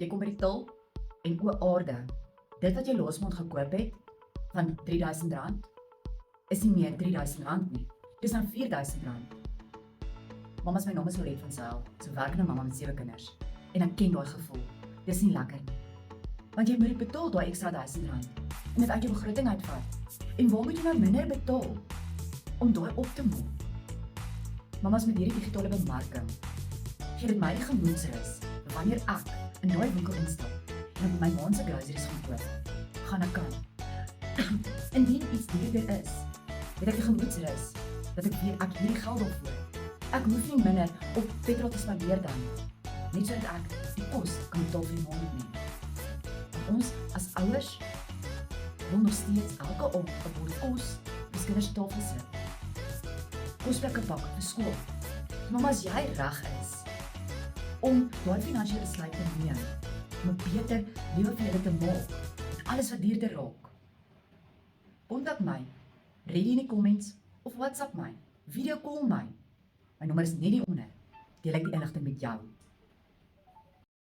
Jy kom by die til en o aarde, dit wat jy laasmaand gekoop het van R3000 is nie meer R3000 nie. Dis nou R4000. Mamma se naam is Loret van Sail. Sy werk nou mamma met 7 kinders. En ek ken daai gevoel. Dis nie lekker nie. Want jy moet betaal daai ekstra R1000 en dit uit jou begroting uitvat. En waar moet jy nou minder betaal om daai op te maak? Mamma's met hierdie digitale bemarking gee dit my die gemoedsrus wanneer ek in daai winkel instap en my maand se groceries gaan koop, gaan ek kan. Indien iets duurder is, het ek die gemoedsrus dat ek weet ek hierdie geld opvoer. Ek hoef nie minder op petrol te spandeer dan, net sodat ek die kos kan betaal vir die maand nie. En ons as ouers wil nog steeds elke aand 'n bord kos op ons kinders se tafel sit. Kosplekke pak vir skool. Mamma, as jy reg is om daai finansiële besluit te neem, om 'n beter lewe vir julle te maak, met alles wat duurder raak, kontak my, read in die comments of WhatsApp my, video call my. My nommer is net hieronder. Deel ek die inligting met jou.